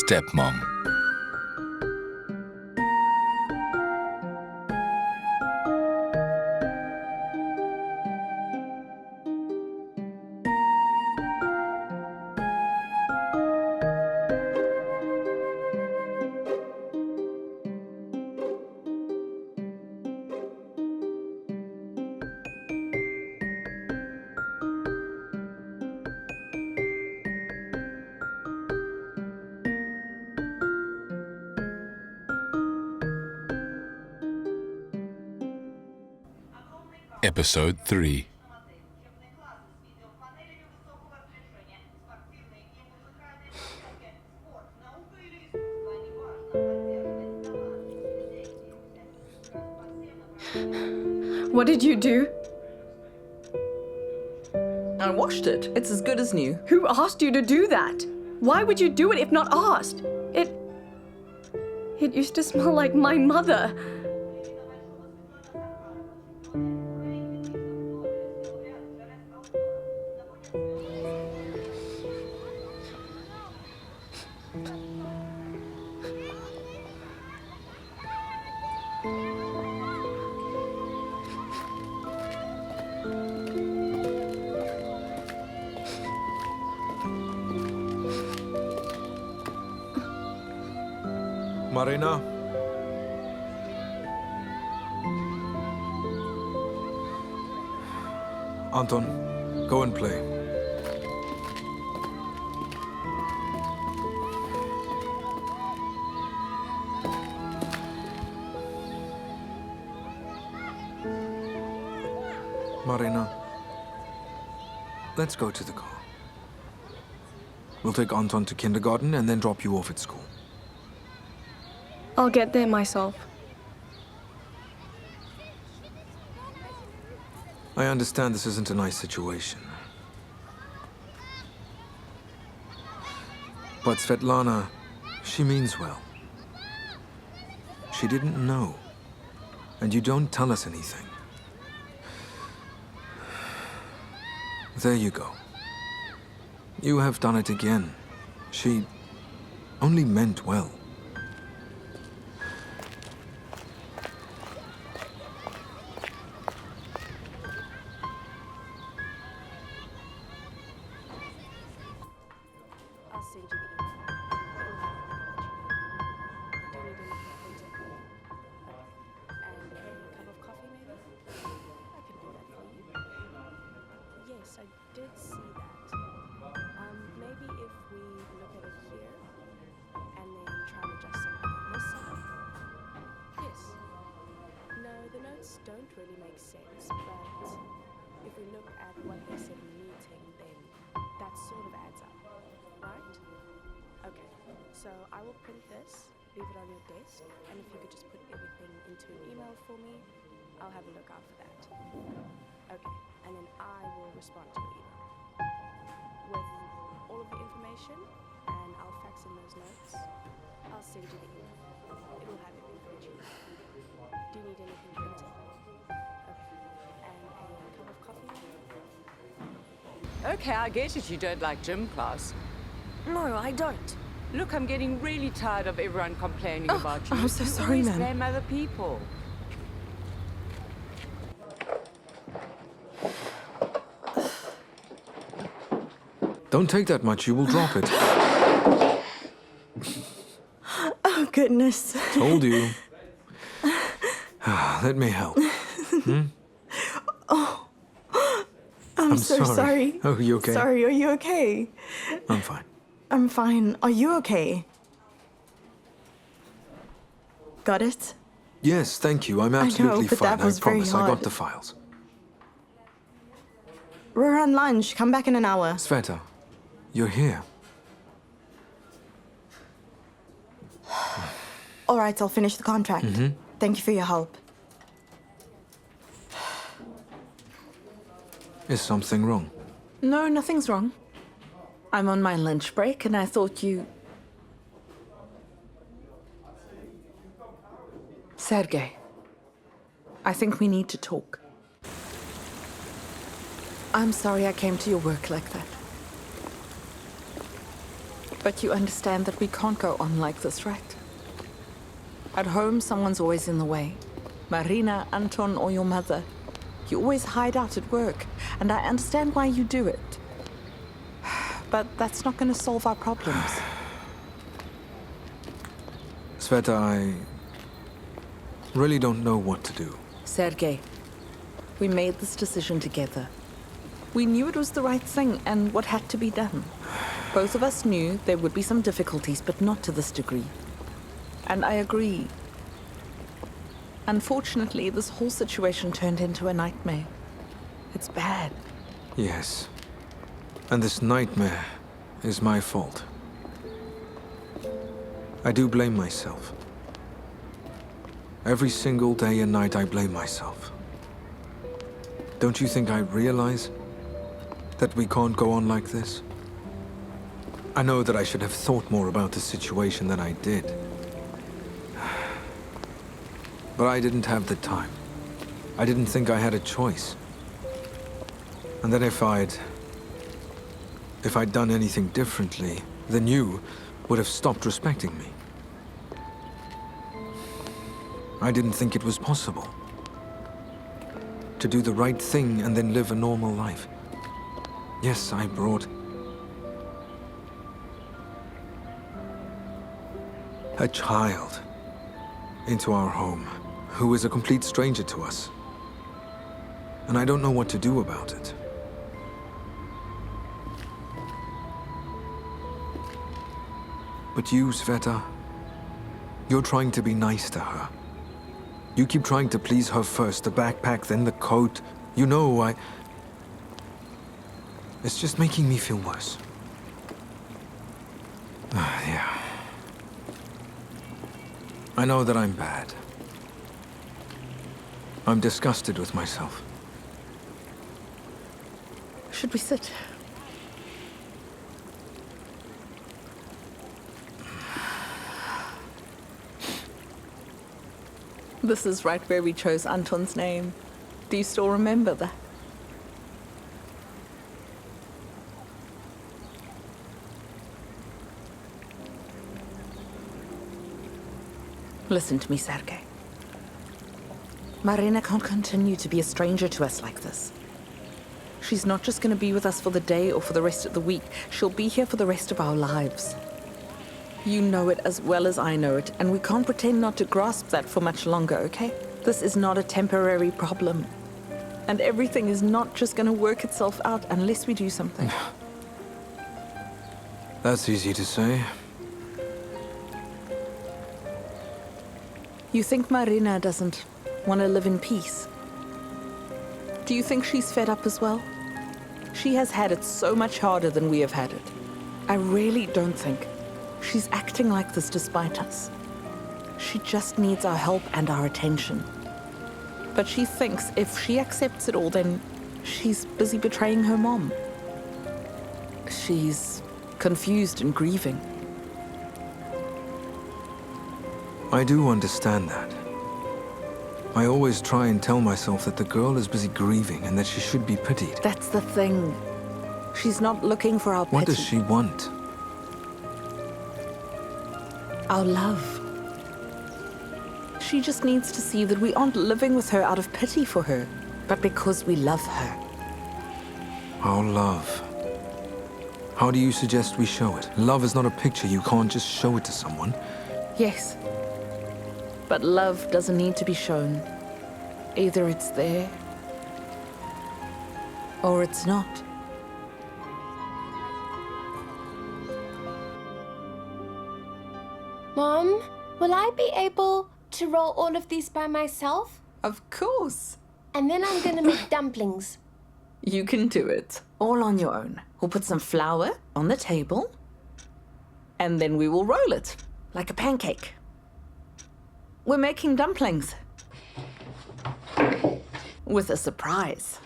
Stepmom. Episode 3. What did you do? I washed it. It's as good as new. Who asked you to do that? Why would you do it if not asked? It used to smell like my mother. Marina? Anton, go and play. Marina, let's go to the car. We'll take Anton to kindergarten and then drop you off at school. I'll get there myself. I understand this isn't a nice situation. But Svetlana, she means well. She didn't know. And you don't tell us anything. There you go. You have done it again. She only meant well. I'll send you the email. Do you need anything printed? Okay. And a cup of coffee, maybe? I can do that for you. Yes, I did see that. Maybe if we look at it here and then try and adjust something on this side. Yes. No, the notes don't really make sense, but if we look at what they said in the meeting, then that sort of adds up. Right? Okay, so I will print this, leave it on your desk, and if you could just put everything into an email for me, I'll have a look out for that. Okay, and then I will respond to your email with all of the information, and I'll fax in those notes. I'll send you the email. It will have everything that you need. Do you need anything printed? Okay, and a cup of coffee? Okay, I get it. You don't like gym class. No, I don't. Look, I'm getting really tired of everyone complaining about you. I'm so You sorry, always ma'am. blame other people. Don't take that much, you will drop it. Oh, goodness. Told you. Let me help. I'm so sorry. Oh, you okay? Sorry, are you okay? I'm fine. I'm fine. Are you okay? Got it? Yes, thank you. I'm absolutely but fine. that was I promise. very I got hard. the files. We're on lunch. Come back in an hour. Sveta, you're here. All right, I'll finish the contract. Thank you for your help. Is something wrong? No, nothing's wrong. I'm on my lunch break and I thought you... Sergei, I think we need to talk. I'm sorry I came to your work like that. But you understand that we can't go on like this, right? At home, someone's always in the way. Marina, Anton, or your mother. You always hide out at work, and I understand why you do it. But that's not going to solve our problems. Sveta, I really don't know what to do. Sergei, we made this decision together. We knew it was the right thing and what had to be done. Both of us knew there would be some difficulties, but not to this degree. And I agree. Unfortunately, this whole situation turned into a nightmare. It's bad. Yes. And this nightmare is my fault. I do blame myself. Every single day and night I blame myself. Don't you think I realize that we can't go on like this? I know that I should have thought more about the situation than I did. But I didn't have the time. I didn't think I had a choice. And then if I'd done anything differently, then you would have stopped respecting me. I didn't think it was possible to do the right thing and then live a normal life. Yes, I brought a child into our home who is a complete stranger to us. And I don't know what to do about it. But you, Sveta, you're trying to be nice to her. You keep trying to please her first, the backpack, then the coat. You know, it's just making me feel worse. Yeah. I know that I'm bad. I'm disgusted with myself. Should we sit? This is right where we chose Anton's name. Do you still remember that? Listen to me, Sergei. Marina can't continue to be a stranger to us like this. She's not just going to be with us for the day or for the rest of the week. She'll be here for the rest of our lives. You know it as well as I know it, and we can't pretend not to grasp that for much longer, okay? This is not a temporary problem. And everything is not just going to work itself out unless we do something. That's easy to say. You think Marina doesn't want to live in peace? Do you think she's fed up as well? She has had it so much harder than we have had it. I really don't think she's acting like this despite us. She just needs our help and our attention. But she thinks if she accepts it all, then she's busy betraying her mom. She's confused and grieving. I do understand that. I always try and tell myself that the girl is busy grieving and that she should be pitied. That's the thing. She's not looking for our pity. What does she want? Our love. She just needs to see that we aren't living with her out of pity for her, but because we love her. Our love. How do you suggest we show it? Love is not a picture. You can't just show it to someone. Yes. But love doesn't need to be shown. Either it's there, or it's not. Mom, will I be able to roll all of these by myself? Of course. And then I'm gonna make dumplings. You can do it. All on your own. We'll put some flour on the table, and then we will roll it like a pancake. We're making dumplings. With a surprise.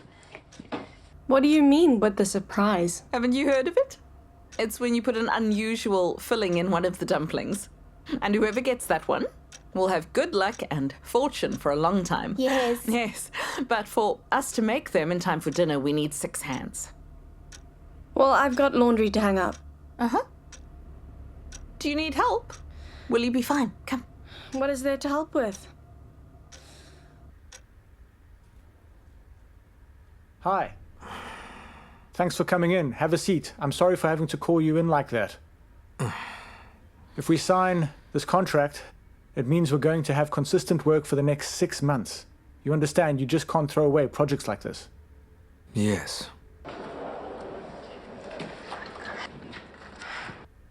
What do you mean with the surprise? Haven't you heard of it? It's when you put an unusual filling in one of the dumplings. And whoever gets that one will have good luck and fortune for a long time. Yes. Yes. But for us to make them in time for dinner, we need 6 hands. Well, I've got laundry to hang up. Uh-huh. Do you need help? Will you be fine? Come. What is there to help with? Hi. Thanks for coming in. Have a seat. I'm sorry for having to call you in like that. If we sign this contract, it means we're going to have consistent work for the next 6 months. You understand, you just can't throw away projects like this. Yes.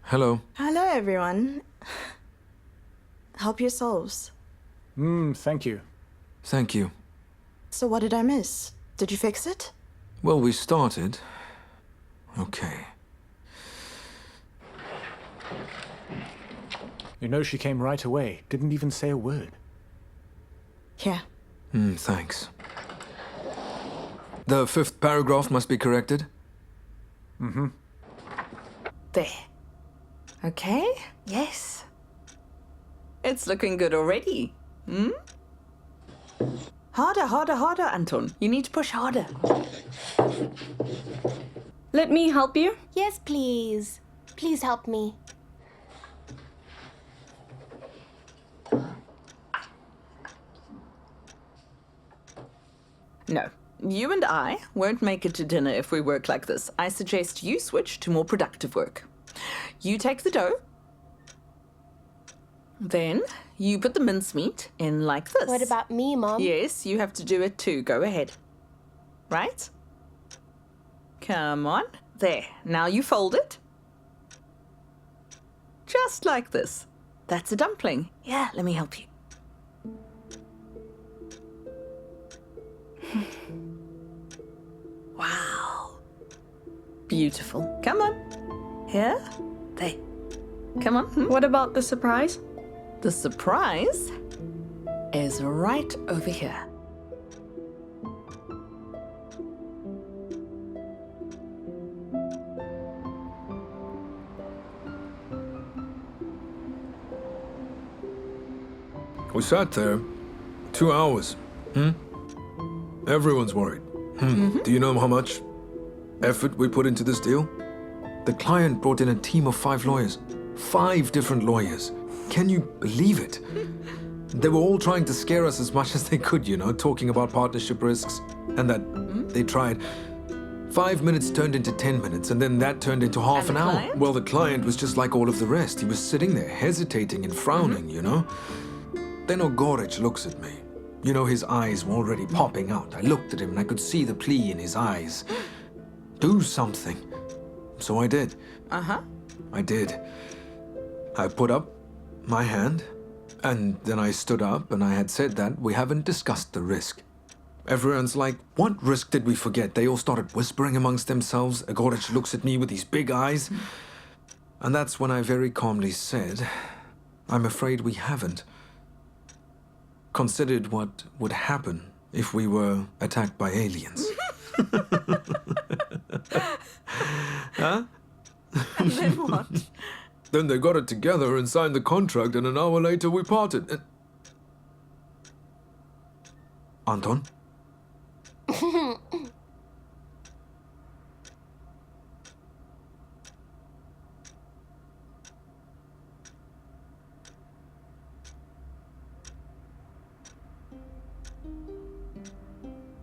Hello. Hello, everyone. Help yourselves. Thank you. Thank you. So what did I miss? Did you fix it? Well, we started. Okay. You know, she came right away, didn't even say a word. Here. Thanks. The 5th paragraph must be corrected. There. Okay? Yes. It's looking good already. Harder, harder, harder, Anton. You need to push harder. Let me help you? Yes, please. Please help me. No. You and I won't make it to dinner if we work like this. I suggest you switch to more productive work. You take the dough. Then you put the mincemeat in like this. What about me, Mom? Yes, you have to do it too. Go ahead. Right? Come on. There. Now you fold it. Just like this. That's a dumpling. Yeah, let me help you. Wow. Beautiful. Come on. Here. There. Come on. What about the surprise? The surprise is right over here. We sat there 2 hours. Everyone's worried. Do you know how much effort we put into this deal? The client brought in a team of 5 lawyers. 5 different lawyers. Can you believe it? They were all trying to scare us as much as they could, you know, talking about partnership risks. And that they tried. 5 minutes turned into 10 minutes, and then that turned into half an hour. client? Well, the client was just like all of the rest. He was sitting there, hesitating and frowning, you know? Then Ogorich looks at me. You know, his eyes were already popping out. I looked at him and I could see the plea in his eyes. Do something. So I did. I did. I put up my hand, and then I stood up and I had said that we haven't discussed the risk. Everyone's like, what risk did we forget? They all started whispering amongst themselves. Agorich looks at me with these big eyes. And that's when I very calmly said, I'm afraid we haven't considered what would happen if we were attacked by aliens. Huh? And then what? Then they got it together and signed the contract, and an hour later we parted. Anton?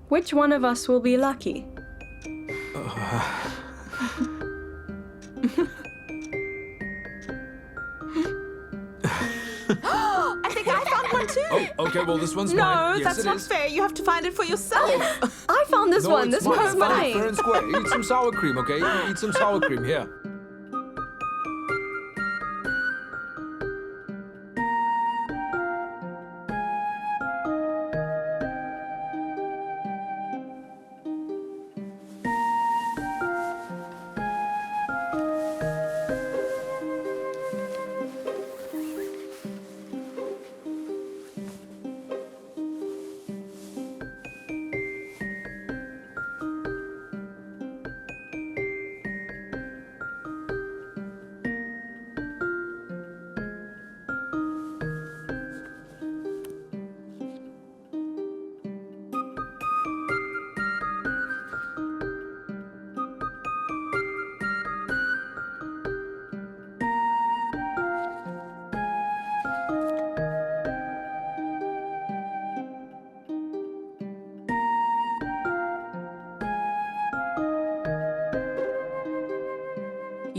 Which one of us will be lucky? I think I found one too. Oh, okay, well, this one's No, mine. Yes, that's it not is. fair. You have to find it for yourself. I found this No, one. it's This mine. one's It's fine, fair mine. and square. Eat some sour cream, okay? Eat some sour cream, here.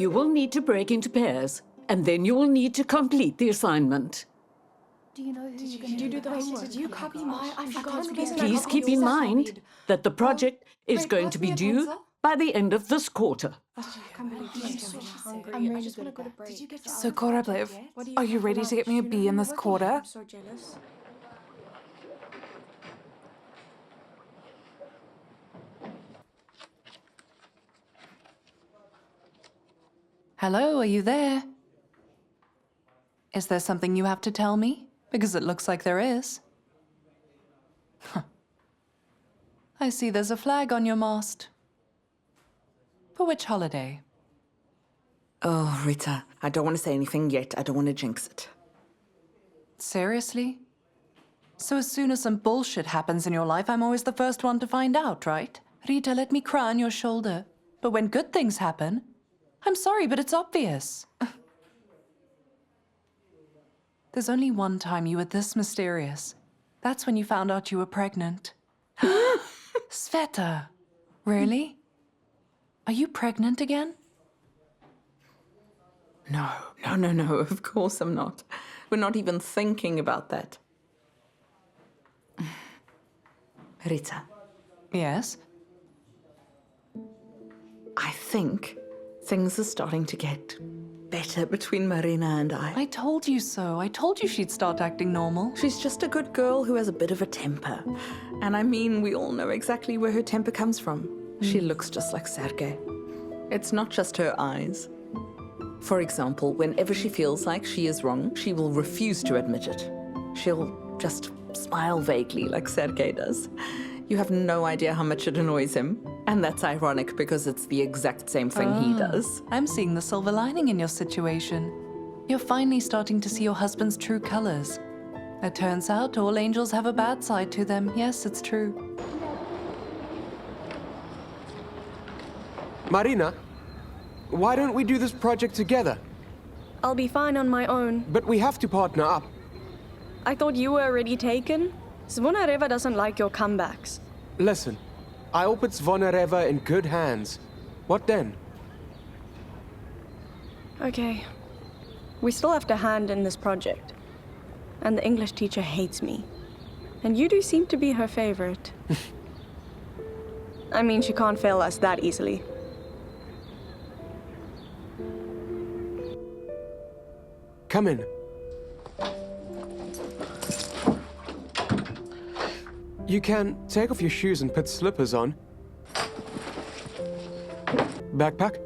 You will need to break into pairs, and then you will need to complete the assignment. Do you know who you're going to do the homework? Did you copy mine? I forgot. Please keep in mind that the project is going to be due by the end of this quarter. I'm really just want to go to break. So, Korablev, are you ready to get me a B in this quarter? I'm so jealous. Hello, are you there? Is there something you have to tell me? Because it looks like there is. Huh. I see there's a flag on your mast. For which holiday? Oh, Rita, I don't want to say anything yet. I don't want to jinx it. Seriously? So as soon as some bullshit happens in your life, I'm always the first one to find out, right? Rita, let me cry on your shoulder. But when good things happen, I'm sorry, but it's obvious. There's only one time you were this mysterious. That's when you found out you were pregnant. Sveta, really? Are you pregnant again? No, of course I'm not. We're not even thinking about that. Rita. Yes? I think things are starting to get better between Marina and I. I told you so. I told you she'd start acting normal. She's just a good girl who has a bit of a temper. And I mean, we all know exactly where her temper comes from. She looks just like Sergei. It's not just her eyes. For example, whenever she feels like she is wrong, she will refuse to admit it. She'll just smile vaguely like Sergei does. You have no idea how much it annoys him. And that's ironic because it's the exact same thing he does. I'm seeing the silver lining in your situation. You're finally starting to see your husband's true colors. It turns out all angels have a bad side to them. Yes, it's true. Marina, why don't we do this project together? I'll be fine on my own. But we have to partner up. I thought you were already taken. Zvonareva doesn't like your comebacks. Listen, I'll put Zvonareva in good hands. What then? Okay. We still have to hand in this project. And the English teacher hates me. And you do seem to be her favorite. I mean, she can't fail us that easily. Come in. You can take off your shoes and put slippers on. Backpack?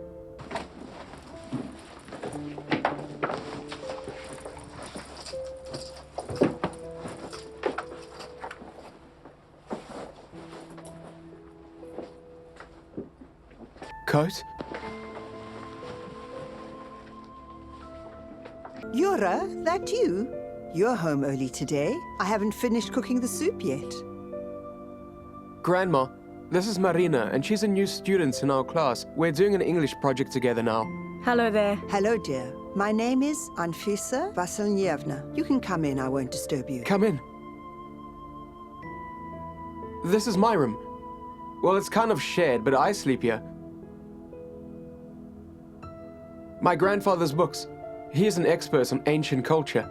Coat? Yura, that you? You're home early today. I haven't finished cooking the soup yet. Grandma, this is Marina, and she's a new student in our class. We're doing an English project together now. Hello there. Hello, dear. My name is Anfisa Vasilnievna. You can come in, I won't disturb you. Come in. This is my room. Well, it's kind of shared, but I sleep here. My grandfather's books. He is an expert on ancient culture.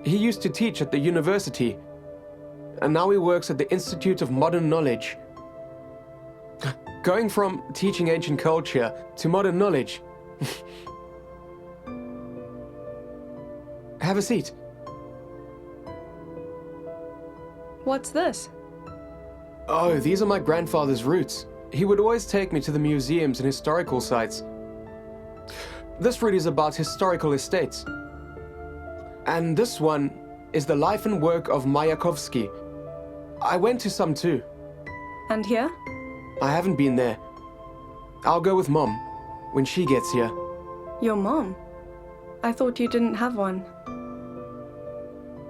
He used to teach at the university, and now he works at the Institute of Modern Knowledge. Going from teaching ancient culture to modern knowledge. Have a seat. What's this? Oh, these are my grandfather's roots. He would always take me to the museums and historical sites. This route is about historical estates. And this one is the life and work of Mayakovsky. I went to some too. And here? I haven't been there. I'll go with Mom when she gets here. Your mom? I thought you didn't have one.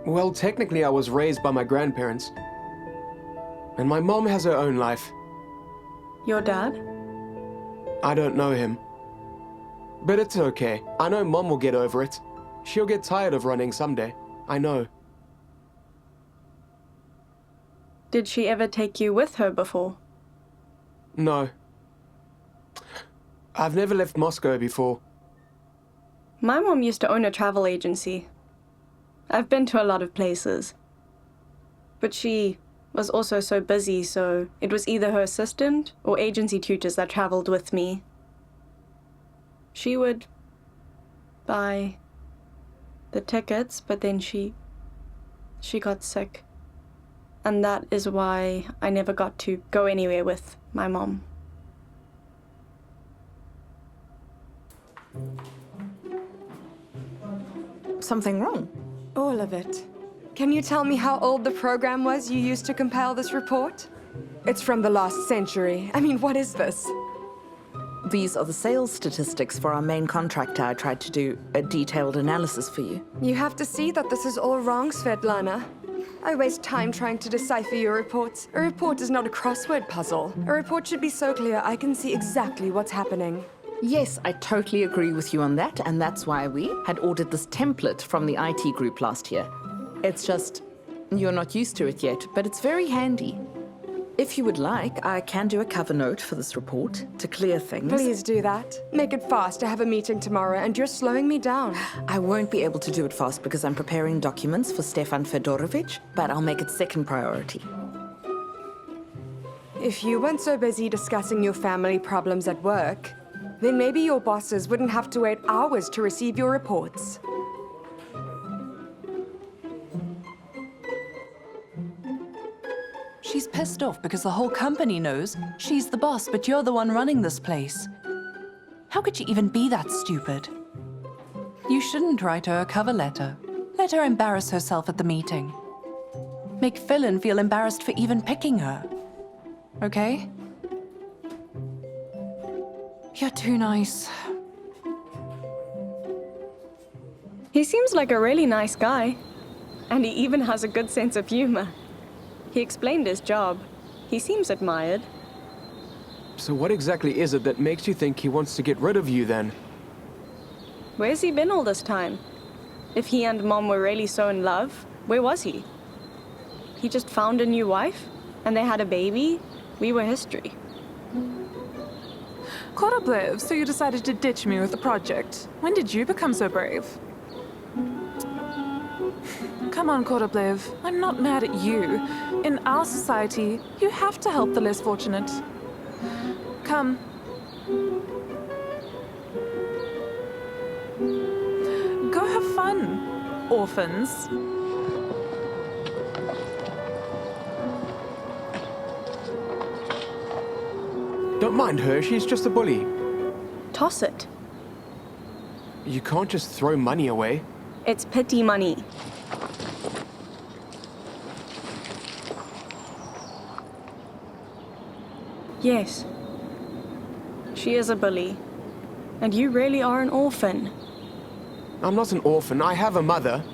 Well, technically I was raised by my grandparents. And my mom has her own life. Your dad? I don't know him. But it's okay. I know Mom will get over it. She'll get tired of running someday. I know. Did she ever take you with her before? No. I've never left Moscow before. My mom used to own a travel agency. I've been to a lot of places. But she was also so busy, so it was either her assistant or agency tutors that traveled with me. She would buy the tickets, but then she got sick. And that is why I never got to go anywhere with my mom. Something wrong? All of it. Can you tell me how old the program was you used to compile this report? It's from the last century. I mean, what is this? These are the sales statistics for our main contractor. I tried to do a detailed analysis for you. You have to see that this is all wrong, Svetlana. I waste time trying to decipher your reports. A report is not a crossword puzzle. A report should be so clear I can see exactly what's happening. Yes, I totally agree with you on that, and that's why we had ordered this template from the IT group last year. It's just, you're not used to it yet, but it's very handy. If you would like, I can do a cover note for this report to clear things. Please do that. Make it fast. I have a meeting tomorrow, and you're slowing me down. I won't be able to do it fast because I'm preparing documents for Stefan Fedorovich, but I'll make it second priority. If you weren't so busy discussing your family problems at work, then maybe your bosses wouldn't have to wait hours to receive your reports. She's pissed off because the whole company knows she's the boss, but you're the one running this place. How could she even be that stupid? You shouldn't write her a cover letter. Let her embarrass herself at the meeting. Make Philin feel embarrassed for even picking her. Okay? You're too nice. He seems like a really nice guy. And he even has a good sense of humor. He explained his job. He seems admired. So what exactly is it that makes you think he wants to get rid of you then? Where's he been all this time? If he and Mom were really so in love, where was he? He just found a new wife, and they had a baby. We were history. Koroblev, so you decided to ditch me with the project. When did you become so brave? Come on, Koroblev. I'm not mad at you. In our society, you have to help the less fortunate. Come. Go have fun, orphans. Don't mind her, she's just a bully. Toss it. You can't just throw money away. It's pity money. Yes. She is a bully. And you really are an orphan. I'm not an orphan, I have a mother.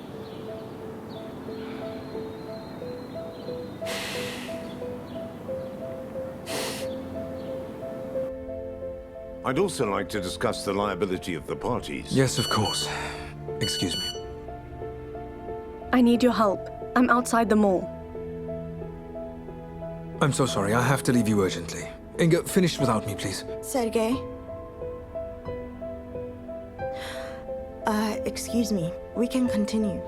I'd also like to discuss the liability of the parties. Yes, of course. Excuse me. I need your help. I'm outside the mall. I'm so sorry, I have to leave you urgently. Inga, finish without me, please. Sergei? Excuse me. We can continue.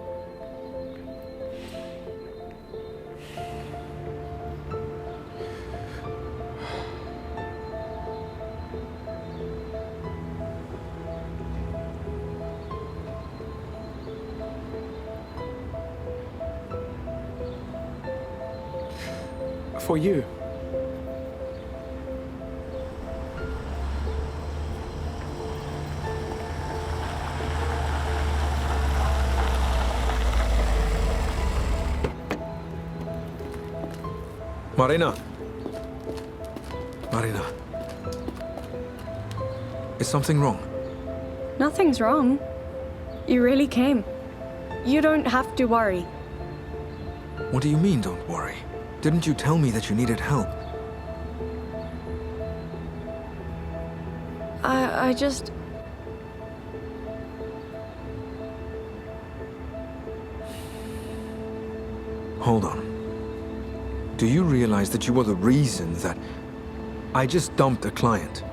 For you. Marina. Marina. Is something wrong? Nothing's wrong. You really came. You don't have to worry. What do you mean, don't worry? Didn't you tell me that you needed help? I just... Hold on. Do you realize that you were the reason that I just dumped a client?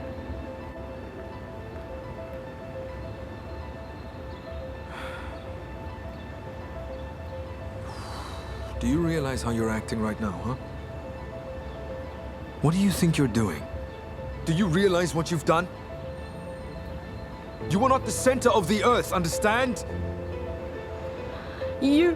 Do you realize how you're acting right now, huh? What do you think you're doing? Do you realize what you've done? You are not the center of the earth, understand? You...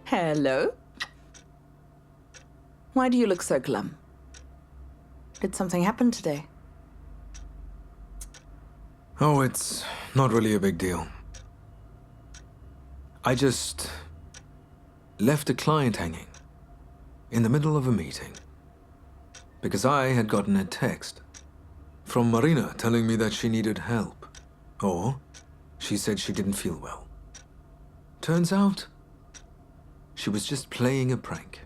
Hello? Why do you look so glum? Did something happen today? Oh, it's not really a big deal. I just left a client hanging in the middle of a meeting because I had gotten a text from Marina telling me that she needed help, or she said she didn't feel well. Turns out, she was just playing a prank.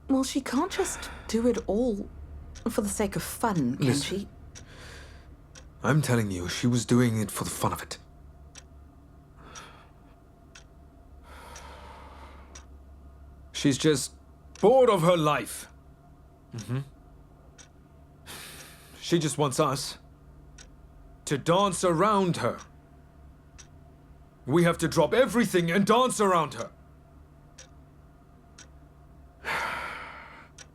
Well, she can't just do it all for the sake of fun, can Listen, she? I'm telling you, she was doing it for the fun of it. She's just bored of her life. She just wants us to dance around her. We have to drop everything and dance around her.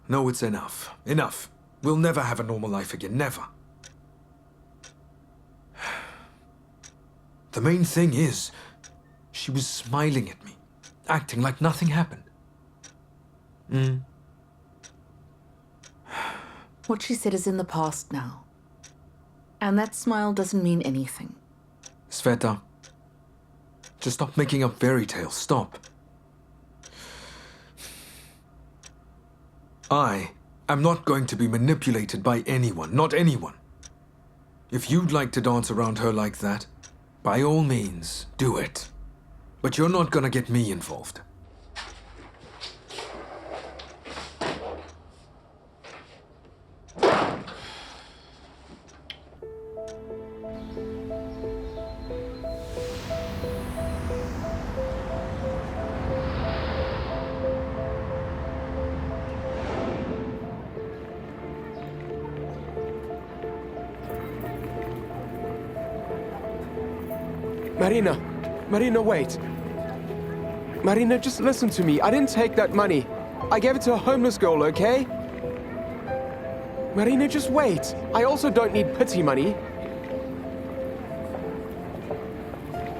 No, it's enough. Enough. We'll never have a normal life again. Never. The main thing is, she was smiling at me, acting like nothing happened. What she said is in the past now. And that smile doesn't mean anything. Sveta, just stop making up fairy tales. Stop. I am not going to be manipulated by anyone. Not anyone. If you'd like to dance around her like that, by all means, do it. But you're not gonna get me involved. Marina, wait. Marina, just listen to me. I didn't take that money. I gave it to a homeless girl, okay? Marina, just wait. I also don't need pity money.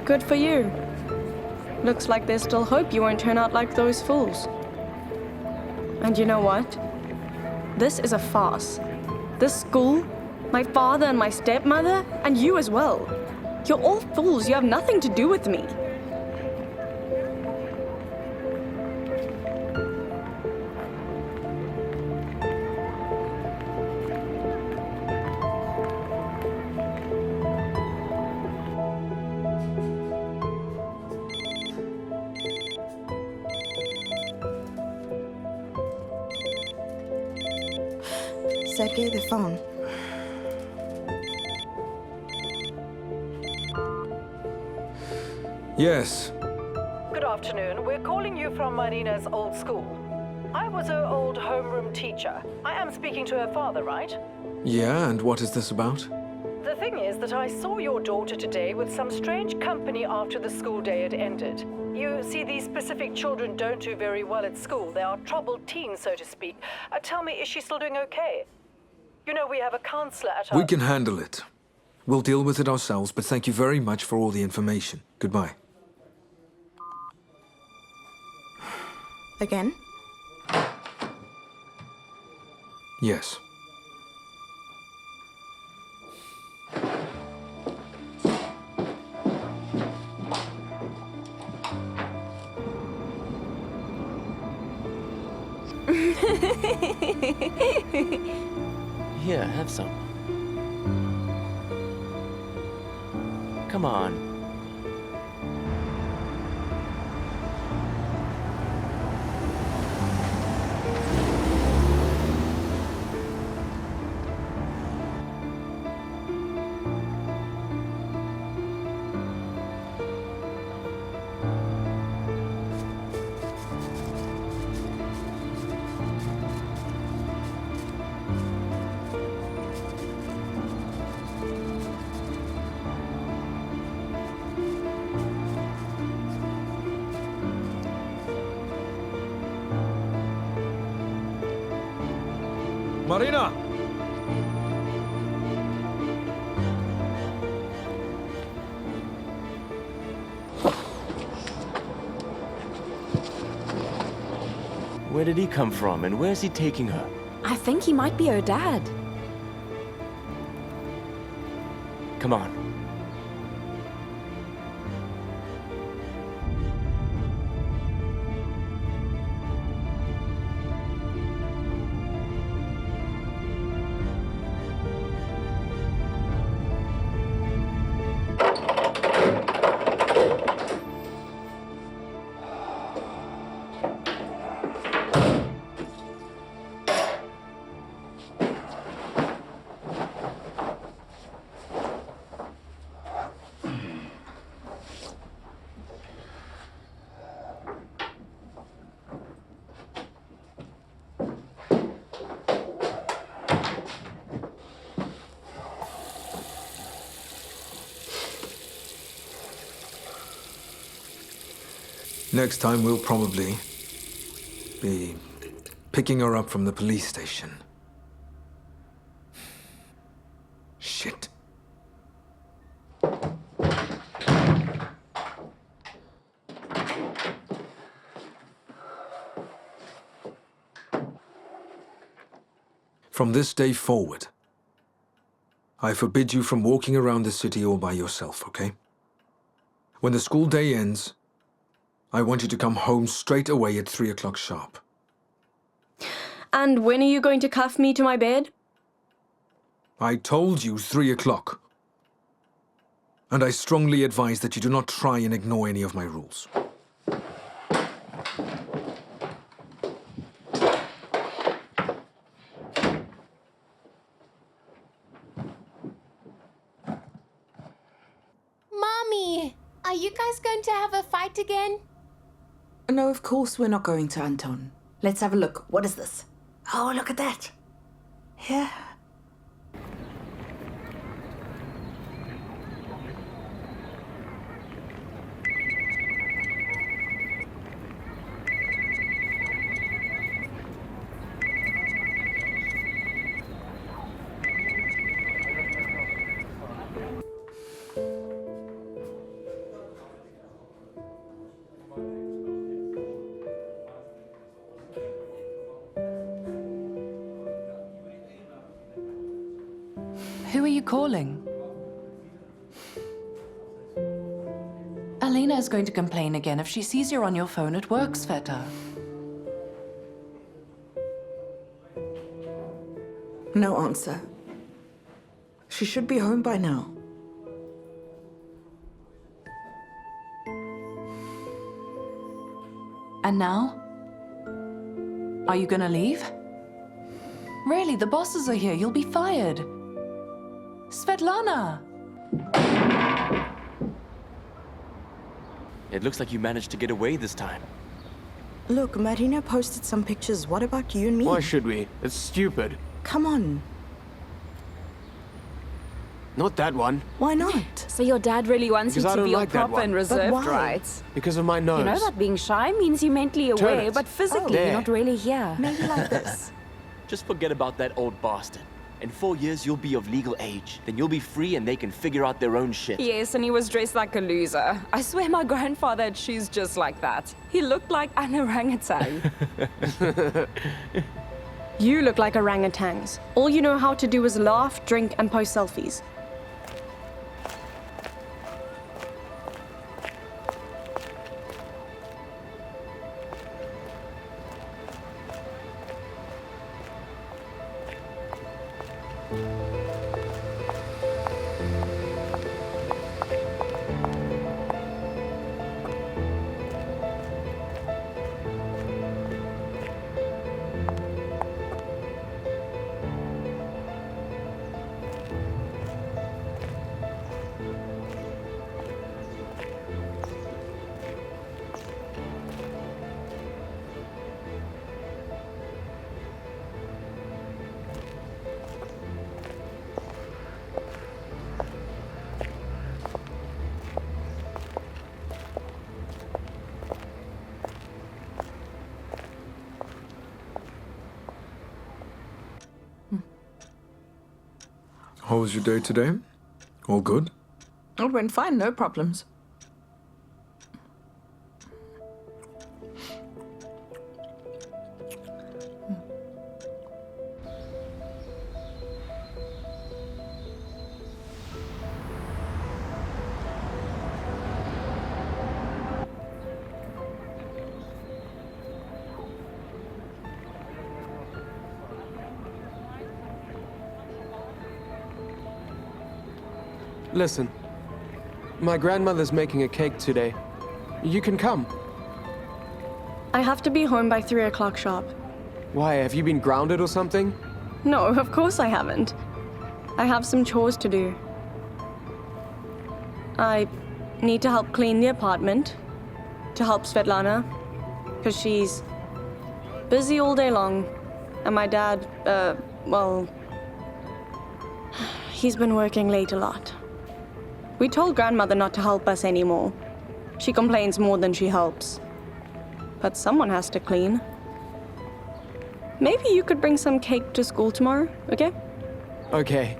Good for you. Looks like there's still hope you won't turn out like those fools. And you know what? This is a farce. This school, my father and my stepmother, and you as well. You're all fools. You have nothing to do with me. Sergei, the phone. Yes. Good afternoon. We're calling you from Marina's old school. I was her old homeroom teacher. I am speaking to her father, right? Yeah, and what is this about? The thing is that I saw your daughter today with some strange company after the school day had ended. You see, these specific children don't do very well at school. They are troubled teens, so to speak. Tell me, is she still doing okay? You know, we have a counselor at our... We can handle it. We'll deal with it ourselves, but thank you very much for all the information. Goodbye. Again? Yes. Here, have some. Come on. Marina! Where did he come from, and where's he taking her? I think he might be her dad. Come on. Next time we'll probably be picking her up from the police station. Shit. From this day forward, I forbid you from walking around the city all by yourself, okay? When the school day ends, I want you to come home straight away at 3 o'clock sharp. And when are you going to cuff me to my bed? I told you 3 o'clock. And I strongly advise that you do not try and ignore any of my rules. Mommy, are you guys going to have a fight again? No, of course we're not going to, Anton. Let's have a look. What is this? Oh, look at that. Here. Who are you calling? Alina is going to complain again if she sees you're on your phone at work, Sveta. No answer. She should be home by now. And now? Are you gonna leave? Really, the bosses are here. You'll be fired. Svetlana! It looks like you managed to get away this time. Look, Marina posted some pictures. What about you and me? Why should we? It's stupid. Come on. Not that one. Why not? So your dad really wants Because you I to don't be all like that proper and one. reserved, But why? right? Because of my nose. You know that being shy means you're mentally Turn aware, it. but physically There. you're not really here. Maybe like this. Just forget about that old bastard. In 4 years, you'll be of legal age. Then you'll be free and they can figure out their own shit. Yes, and he was dressed like a loser. I swear my grandfather had shoes just like that. He looked like an orangutan. You look like orangutans. All you know how to do is laugh, drink, and post selfies. How was your day today? All good? It went fine, no problems. Listen, my grandmother's making a cake today. You can come. I have to be home by 3 o'clock sharp. Why, have you been grounded or something? No, of course I haven't. I have some chores to do. I need to help clean the apartment, to help Svetlana, because she's busy all day long. And my dad, well, he's been working late a lot. We told grandmother not to help us anymore. She complains more than she helps. But someone has to clean. Maybe you could bring some cake to school tomorrow, okay? Okay.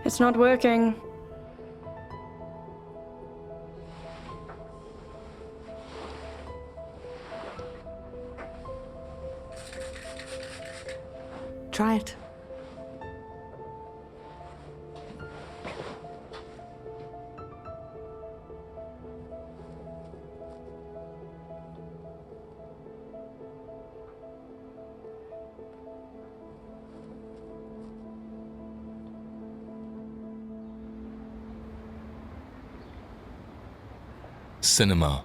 It's not working. Try it. Cinema.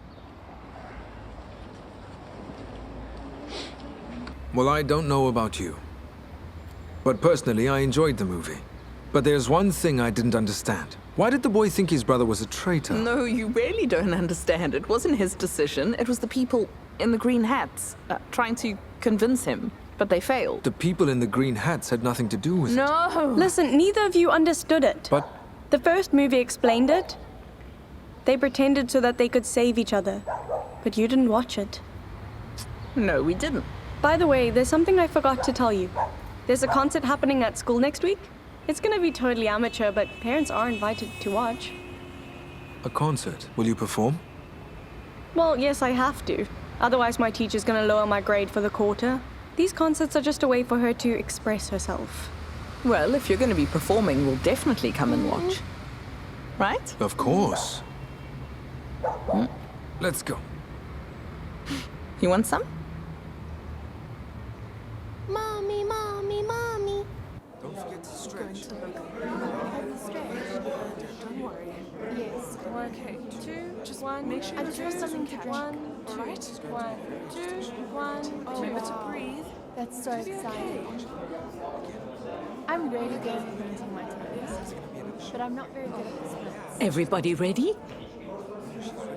Well, I don't know about you. But personally, I enjoyed the movie. But there's one thing I didn't understand. Why did the boy think his brother was a traitor? No, you really don't understand. It wasn't his decision. It was the people in the green hats trying to convince him. But they failed. The people in the green hats had nothing to do with it. No! Listen, neither of you understood it. But the first movie explained it. They pretended so that they could save each other. But you didn't watch it. No, we didn't. By the way, there's something I forgot to tell you. There's a concert happening at school next week. It's gonna be totally amateur, but parents are invited to watch. A concert? Will you perform? Well, yes, I have to. Otherwise, my teacher's gonna lower my grade for the quarter. These concerts are just a way for her to express herself. Well, if you're going to be performing, we'll definitely come and watch. Right? Of course. Let's go. You want some? Mommy, mommy, mommy. Don't forget to stretch. Don't worry. Yes. Okay, Just one. make sure I your just dress want something doesn't to catch. drink. One, two, One, two, one. Remember to breathe. That's so exciting. I'm really good at painting my toes, but I'm not very good at the splits. Everybody ready?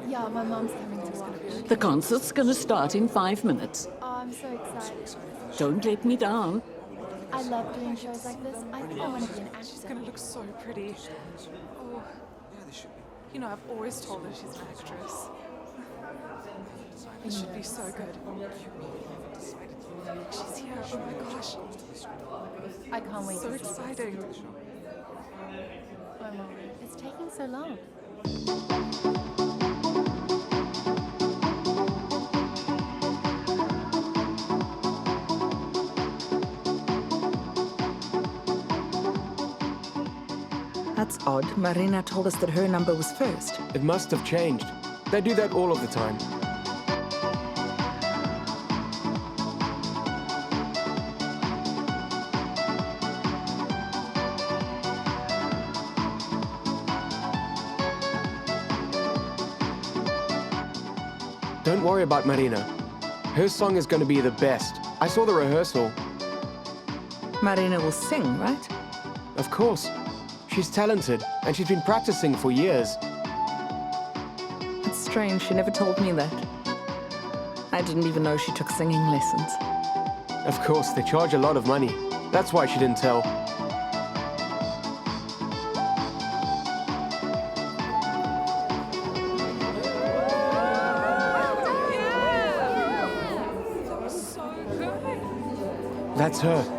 Yeah, my mom's coming to watch. The concert's gonna start in 5 minutes. Oh, I'm so excited. Don't let me down. I love doing shows like this. I think I want to be an actor. She's gonna look so pretty. Oh. You know, I've always told her she's an actress. It should be so good. She's here. Oh my gosh. I can't wait So to see exciting. It's taking so long. That's odd. Marina told us that her number was first. It must have changed. They do that all of the time. Don't worry about Marina. Her song is going to be the best. I saw the rehearsal. Marina will sing, right? Of course. She's talented, and she's been practicing for years. It's strange, she never told me that. I didn't even know she took singing lessons. Of course, they charge a lot of money. That's why she didn't tell. That's her.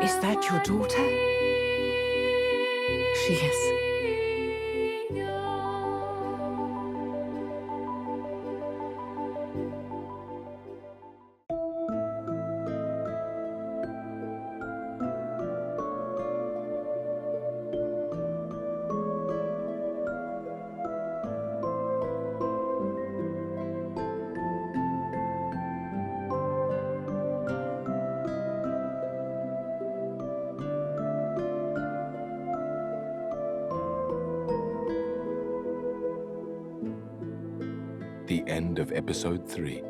Is that your daughter? She is. The end of episode 3.